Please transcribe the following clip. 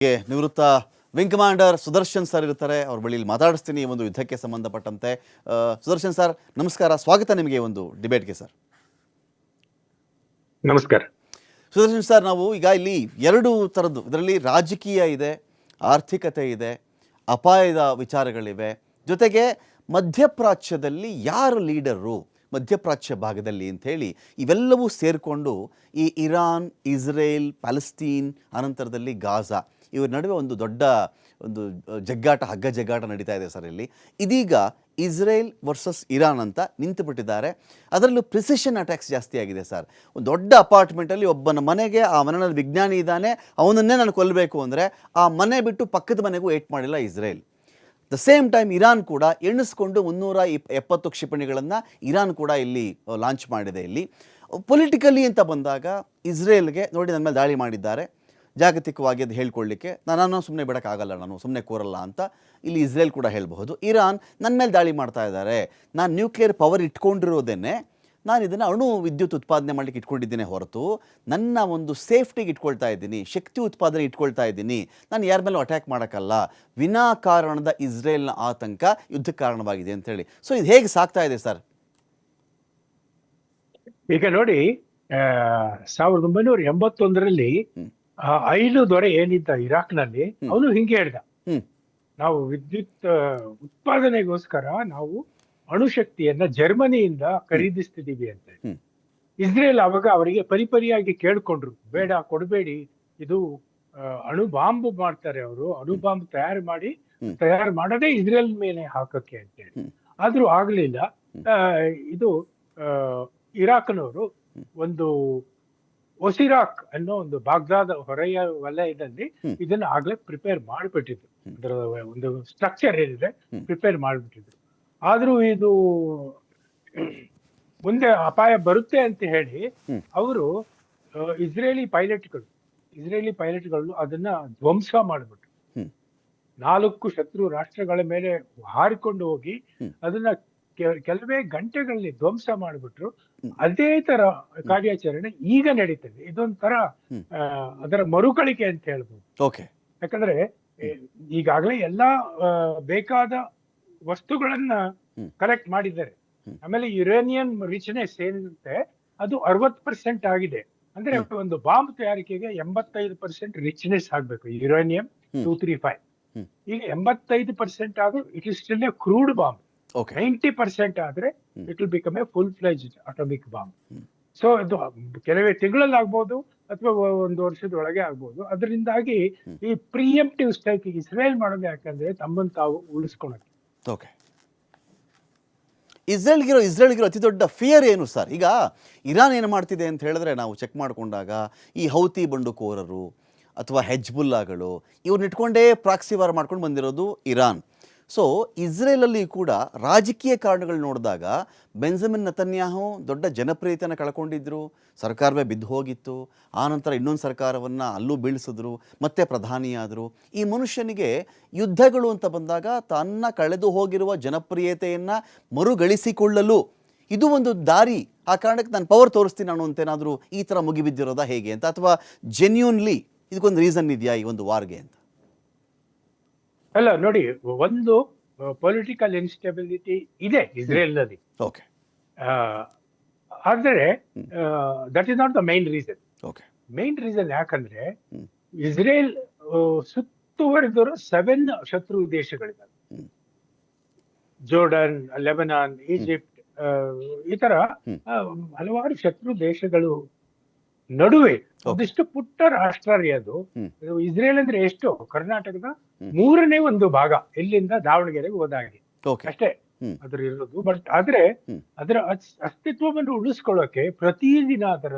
ನಿವೃತ್ತ wing commander Sudarshan sir ಇರ್ತಾರೆ. ಅವ್ರ ಬಳಿ ಮಾತಾಡಿಸ್ತೀನಿ ಈ ಒಂದು ಯುದ್ಧಕ್ಕೆ ಸಂಬಂಧಪಟ್ಟಂತೆ. ಸುದರ್ಶನ್ ಸರ್ ನಮಸ್ಕಾರ, ಸ್ವಾಗತ ನಿಮಗೆ ಒಂದು ಡಿಬೇಟ್ಗೆ ಸರ್. ನಮಸ್ಕಾರ ಸುದರ್ಶನ್ ಸರ್, ನಾವು ಈಗ ಇಲ್ಲಿ ಎರಡು ಥರದ್ದು, ಇದರಲ್ಲಿ ರಾಜಕೀಯ ಇದೆ, ಆರ್ಥಿಕತೆ ಇದೆ, ಅಪಾಯದ ವಿಚಾರಗಳಿವೆ, ಜೊತೆಗೆ ಮಧ್ಯಪ್ರಾಚ್ಯದಲ್ಲಿ ಯಾರು ಲೀಡರು ಮಧ್ಯಪ್ರಾಚ್ಯ ಭಾಗದಲ್ಲಿ ಅಂಥೇಳಿ ಇವೆಲ್ಲವೂ ಸೇರಿಕೊಂಡು ಈ ಇರಾನ್, ಇಸ್ರೇಲ್, ಪ್ಯಾಲೆಸ್ತೀನ್, ಅನಂತರದಲ್ಲಿ ಗಾಜಾ ಇವ್ರ ನಡುವೆ ಒಂದು ದೊಡ್ಡ ಒಂದು ಹಗ್ಗ ಜಗ್ಗಾಟ ನಡೀತಾ ಇದೆ ಸರ್. ಇಲ್ಲಿ ಇದೀಗ ಇಸ್ರೇಲ್ ವರ್ಸಸ್ ಇರಾನ್ ಅಂತ ನಿಂತುಬಿಟ್ಟಿದ್ದಾರೆ. ಅದರಲ್ಲೂ ಪ್ರಿಸಿಷನ್ ಅಟ್ಯಾಕ್ಸ್ ಜಾಸ್ತಿ ಆಗಿದೆ ಸರ್. ಒಂದು ದೊಡ್ಡ ಅಪಾರ್ಟ್ಮೆಂಟಲ್ಲಿ ಒಬ್ಬನ ಮನೆಗೆ, ಆ ಮನೆಯಲ್ಲಿ ವಿಜ್ಞಾನಿ ಇದ್ದಾನೆ, ಅವನನ್ನೇ ನಾನು ಕೊಲ್ಲಬೇಕು ಅಂದರೆ ಆ ಮನೆ ಬಿಟ್ಟು ಪಕ್ಕದ ಮನೆಗೂ ಏಟ್ ಮಾಡಿಲ್ಲ Israel. The same time Iran ಕೂಡ ಎಣಿಸ್ಕೊಂಡು 370 ಕ್ಷಿಪಣಿಗಳನ್ನು ಇರಾನ್ ಕೂಡ ಇಲ್ಲಿ ಲಾಂಚ್ ಮಾಡಿದೆ. ಇಲ್ಲಿ ಪೊಲಿಟಿಕಲಿ ಅಂತ ಬಂದಾಗ ಇಸ್ರೇಲ್ಗೆ ನೋಡಿ ನನ್ನ ಮೇಲೆ ದಾಳಿ ಮಾಡಿದ್ದಾರೆ, ಜಾಗತಿಕವಾಗಿ ಅದು ಹೇಳ್ಕೊಳ್ಳಿಕ್ಕೆ ನಾನು ಸುಮ್ಮನೆ ಬಿಡೋಕ್ಕಾಗಲ್ಲ, ನಾನು ಸುಮ್ಮನೆ ಕೂರಲ್ಲ ಅಂತ ಇಲ್ಲಿ ಇಸ್ರೇಲ್ ಕೂಡ ಹೇಳಬಹುದು. ಇರಾನ್ ನನ್ನ ಮೇಲೆ ದಾಳಿ ಮಾಡ್ತಾ ಇದ್ದಾರೆ, ನಾನು ನ್ಯೂಕ್ಲಿಯರ್ ಪವರ್ ಇಟ್ಕೊಂಡಿರೋದೇನೆ, ನಾನು ಇದನ್ನು ಅಣು ವಿದ್ಯುತ್ ಉತ್ಪಾದನೆ ಮಾಡಲಿಕ್ಕೆ ಇಟ್ಕೊಂಡಿದ್ದೇನೆ ಹೊರತು ನನ್ನ ಒಂದು ಸೇಫ್ಟಿಗೆ ಇಟ್ಕೊಳ್ತಾ ಇದ್ದೀನಿ, ಶಕ್ತಿ ಉತ್ಪಾದನೆ ಇಟ್ಕೊಳ್ತಾ ಇದ್ದೀನಿ, ನಾನು ಯಾರ ಮೇಲೂ ಅಟ್ಯಾಕ್ ಮಾಡೋಕ್ಕಲ್ಲ. ವಿನಾಕಾರಣದ ಇಸ್ರೇಲ್ನ ಆತಂಕ ಯುದ್ಧಕ್ಕೆ ಕಾರಣವಾಗಿದೆ ಅಂತೇಳಿ. ಸೊ ಇದು ಹೇಗೆ ಸಾಕ್ತಾ ಇದೆ ಸರ್? ಈಗ ನೋಡಿ, 1981ರಲ್ಲಿ 5 ದೊರೆ ಏನಿದ್ದ ಇರಾಕ್ನಲ್ಲಿ, ಅವನು ಹಿಂಗೆ ಹೇಳ್ದ, ನಾವು ವಿದ್ಯುತ್ ಉತ್ಪಾದನೆಗೋಸ್ಕರ ನಾವು ಅಣುಶಕ್ತಿಯನ್ನ ಜರ್ಮನಿಯಿಂದ ಖರೀದಿಸ್ತಿದೀವಿ ಅಂತ. ಇಸ್ರೇಲ್ ಅವಾಗ ಅವರಿಗೆ ಪರಿಪರಿಯಾಗಿ ಕೇಳ್ಕೊಂಡ್ರು, ಬೇಡ ಕೊಡಬೇಡಿ, ಇದು ಅಣು ಬಾಂಬ್ ಮಾಡ್ತಾರೆ, ಅವರು ಅಣು ಬಾಂಬ್ ತಯಾರು ಮಾಡದೆ ಇಸ್ರೇಲ್ ಮೇಲೆ ಹಾಕಕ್ಕೆ ಅಂತೇಳಿ. ಆದ್ರೂ ಆಗ್ಲಿಲ್ಲ. ಇದು ಇರಾಕ್ನವರು ಒಂದು ಒಸಿರಾಕ್ ಅನ್ನೋ ಒಂದು ಬಾಗ್ದಾದ ಹೊರೆಯ ವಲಯದಲ್ಲಿ ಇದನ್ನ ಆಗ್ಲೇ ಪ್ರಿಪೇರ್ ಮಾಡಿಬಿಟ್ಟಿದ್ರು. ಅದರ ಒಂದು ಸ್ಟ್ರಕ್ಚರ್ ಏನಿದೆ ಪ್ರಿಪೇರ್ ಮಾಡಿಬಿಟ್ಟಿದ್ರು. ಆದ್ರೂ ಇದು ಮುಂದೆ ಅಪಾಯ ಬರುತ್ತೆ ಅಂತ ಹೇಳಿ ಅವರು ಇಸ್ರೇಲಿ ಪೈಲಟ್ಗಳು ಅದನ್ನ ಧ್ವಂಸ ಮಾಡಿಬಿಟ್ರು. 4 ಶತ್ರು ರಾಷ್ಟ್ರಗಳ ಮೇಲೆ ಹಾರಿಕೊಂಡು ಹೋಗಿ ಅದನ್ನ ಕೆಲವೇ ಗಂಟೆಗಳಲ್ಲಿ ಧ್ವಂಸ ಮಾಡಿಬಿಟ್ರು. ಅದೇ ತರ ಕಾರ್ಯಾಚರಣೆ ಈಗ ನಡೀತದೆ. ಇದೊಂಥರ ಅದರ ಮರುಕಳಿಕೆ ಅಂತ ಹೇಳ್ಬೋದು. ಯಾಕಂದ್ರೆ ಈಗಾಗಲೇ ಎಲ್ಲಾ ಬೇಕಾದ ವಸ್ತುಗಳನ್ನ ಕಲೆಕ್ಟ್ ಮಾಡಿದ್ದಾರೆ. ಆಮೇಲೆ ಯುರೇನಿಯಂ ರಿಚ್ನೆಸ್ ಏನಿರುತ್ತೆ ಅದು 60% ಆಗಿದೆ. ಅಂದ್ರೆ ಒಂದು ಬಾಂಬ್ ತಯಾರಿಕೆಗೆ 85% ರಿಚ್ನೆಸ್ ಆಗ್ಬೇಕು ಯುರೇನಿಯಂ 235. ಈಗ 85% ಆದ್ರೂ it is still A crude bomb. 90% ಆದ್ರೆ it will become A full fledged atomic bomb. So ಇದು ಕೆಲವೇ ತಿಂಗಳಲ್ಲಿ ಆಗ್ಬೋದು ಅಥವಾ 1 ವರ್ಷದೊಳಗೆ ಆಗ್ಬೋದು. ಅದರಿಂದಾಗಿ ಈ ಪ್ರಿಯಂಪ್ಟಿವ್ ಸ್ಟ್ರೈಕ್ ಇಸ್ರೇಲ್ ಮಾಡೋದು ಯಾಕಂದ್ರೆ ತಮ್ಮನ್ನು ತಾವು ಉಳಿಸ್ಕೊಳಕ್ಕೆ. ಇಸ್ರೇಲ್ಗಿರೋ ಅತಿ ದೊಡ್ಡ ಫಿಯರ್ ಏನು ಸರ್? ಈಗ ಇರಾನ್ ಏನು ಮಾಡ್ತಿದೆ ಅಂತ ಹೇಳಿದ್ರೆ, ನಾವು ಚೆಕ್ ಮಾಡಿಕೊಂಡಾಗ ಈ ಹೌತಿ ಬಂಡುಕೋರರು ಅಥವಾ ಹೆಜ್ಬುಲ್ಲಾಗಳು ಇವ್ರನ್ನ ಇಟ್ಕೊಂಡೇ ಪ್ರಾಕ್ಸಿ ವಾರ್ ಮಾಡ್ಕೊಂಡು ಬಂದಿರೋದು ಇರಾನ್. ಸೊ ಇಸ್ರೇಲಲ್ಲಿ ಕೂಡ ರಾಜಕೀಯ ಕಾರಣಗಳು ನೋಡಿದಾಗ ಬೆಂಜಮಿನ್ ನೆತನ್ಯಾಹು ದೊಡ್ಡ ಜನಪ್ರಿಯತೆಯನ್ನು ಕಳ್ಕೊಂಡಿದ್ರು, ಸರ್ಕಾರವೇ ಬಿದ್ದು ಹೋಗಿತ್ತು. ಆನಂತರ ಇನ್ನೊಂದು ಸರ್ಕಾರವನ್ನು ಅಲ್ಲೂ ಬೀಳಿಸಿದ್ರು, ಮತ್ತೆ ಪ್ರಧಾನಿಯಾದರು. ಈ ಮನುಷ್ಯನಿಗೆ ಯುದ್ಧಗಳು ಅಂತ ಬಂದಾಗ ತನ್ನ ಕಳೆದು ಹೋಗಿರುವ ಜನಪ್ರಿಯತೆಯನ್ನು ಮರುಗಳಿಸಿಕೊಳ್ಳಲು ಇದು ಒಂದು ದಾರಿ. ಆ ಕಾರಣಕ್ಕೆ ನಾನು ಪವರ್ ತೋರಿಸ್ತೀನಿ ನಾನು ಅಂತೇನಾದರೂ ಈ ಥರ ಮುಗಿಬಿದ್ದಿರೋದಾ ಹೇಗೆ ಅಂತ, ಅಥವಾ ಜೆನ್ಯೂನ್ಲಿ ಇದಕ್ಕೊಂದು ರೀಸನ್ ಇದೆಯಾ ಈ ಒಂದು ವಾರ್ಗೆ ಅಂತ? ಅಲ್ಲ ನೋಡಿ, ಒಂದು ಪೊಲಿಟಿಕಲ್ ಇನ್ಸ್ಟೆಬಿಲಿಟಿ ಇದೆ ಇಸ್ರೇಲ್ನಲ್ಲಿ. ಆದರೆ that is not the main reason. Main reason ಯಾಕಂದ್ರೆ ಇಸ್ರೇಲ್ ಸುತ್ತುವರೆದಿರೋ 7 ಶತ್ರು ದೇಶಗಳಿದ್ದಾವೆ. ಜೋರ್ಡನ್, ಲೆಬನಾನ್, ಈಜಿಪ್ಟ್, ಈ ತರ ಹಲವಾರು ಶತ್ರು ದೇಶಗಳು ನಡುವೆ ಒಂದಿಷ್ಟು ಪುಟ್ಟ ರಾಷ್ಟ್ರ ರೀ ಅದು. ಇಸ್ರೇಲ್ ಅಂದ್ರೆ ಎಷ್ಟು? ಕರ್ನಾಟಕದ 3ನೇ ಒಂದು ಭಾಗ, ಇಲ್ಲಿಂದ ದಾವಣಗೆರೆಗೆ ಹೋದಾಗೆ ಅಷ್ಟೇ ಅದ್ರ ಇರೋದು. ಬಟ್ ಆದ್ರೆ ಅದರ ಅಸ್ತಿತ್ವವನ್ನು ಉಳಿಸ್ಕೊಳ್ಳೋಕೆ ಪ್ರತಿದಿನ ಅದರ